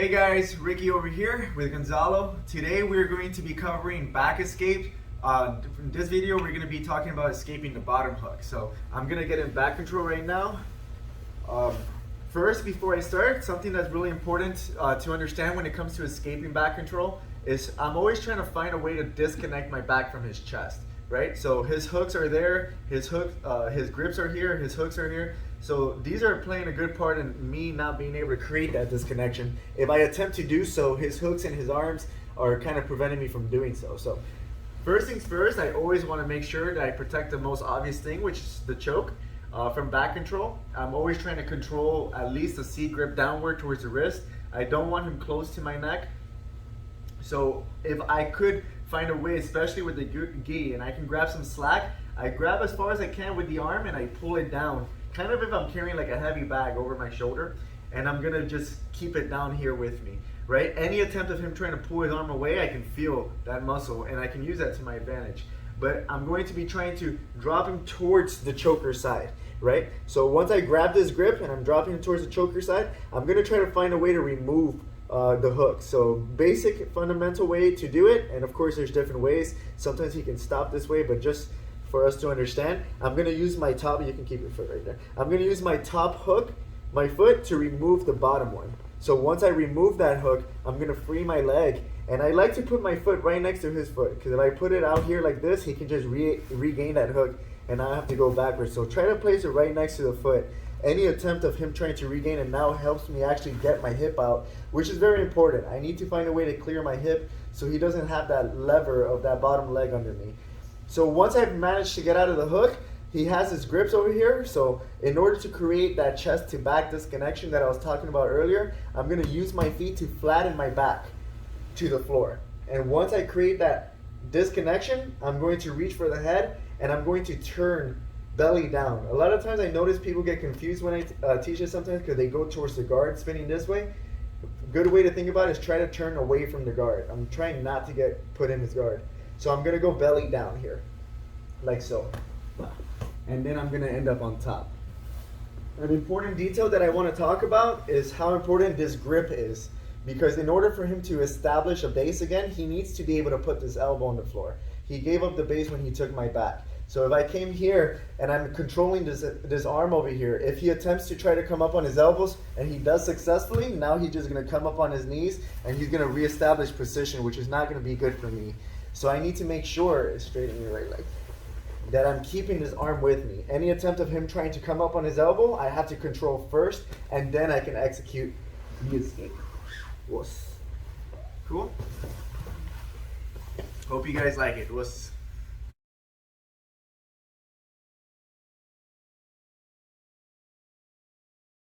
Hey guys, Ricky over here with Gonzalo. Today we're going to be covering back escape. In this video we're going to be talking about escaping the bottom hook. So I'm going to get in back control right now. First, before I start, something that's really important to understand when it comes to escaping back control is I'm always trying to find a way to disconnect my back from his chest, right? So his hooks are there, his grips are here, his hooks are here. So these are playing a good part in me not being able to create that disconnection. If I attempt to do so, his hooks and his arms are kind of preventing me from doing so. So first things first, I always want to make sure that I protect the most obvious thing, which is the choke. From back control, I'm always trying to control at least a C grip downward towards the wrist. I don't want him close to my neck. So if I could find a way, especially with the gi, and I can grab some slack, I grab as far as I can with the arm and I pull it down. Kind of if I'm carrying like a heavy bag over my shoulder, and I'm gonna just keep it down here with me, right? Any attempt of him trying to pull his arm away, I can feel that muscle and I can use that to my advantage. But I'm going to be trying to drop him towards the choker side, right? So once I grab this grip and I'm dropping him towards the choker side, I'm gonna try to find a way to remove the hook. So basic fundamental way to do it, and of course there's different ways. Sometimes he can stop this way, but just for us to understand, I'm gonna use my top, you can keep your foot right there. I'm gonna use my top hook, my foot, to remove the bottom one. So once I remove that hook, I'm gonna free my leg, and I like to put my foot right next to his foot, because if I put it out here like this, he can just regain that hook, and I have to go backwards. So try to place it right next to the foot. Any attempt of him trying to regain it now helps me actually get my hip out, which is very important. I need to find a way to clear my hip so he doesn't have that lever of that bottom leg under me. So once I've managed to get out of the hook, he has his grips over here. So in order to create that chest to back disconnection that I was talking about earlier, I'm gonna use my feet to flatten my back to the floor. And once I create that disconnection, I'm going to reach for the head and I'm going to turn belly down. A lot of times I notice people get confused when I teach it sometimes because they go towards the guard spinning this way. Good way to think about it is try to turn away from the guard. I'm trying not to get put in his guard. So I'm gonna go belly down here, like so. And then I'm gonna end up on top. An important detail that I wanna talk about is how important this grip is. Because in order for him to establish a base again, he needs to be able to put this elbow on the floor. He gave up the base when he took my back. So if I came here and I'm controlling this arm over here, if he attempts to try to come up on his elbows and he does successfully, now he's just gonna come up on his knees and he's gonna reestablish position, which is not gonna be good for me. So I need to make sure, straighten your right leg, that I'm keeping this arm with me. Any attempt of him trying to come up on his elbow, I have to control first, and then I can execute the escape. Cool? Hope you guys like it.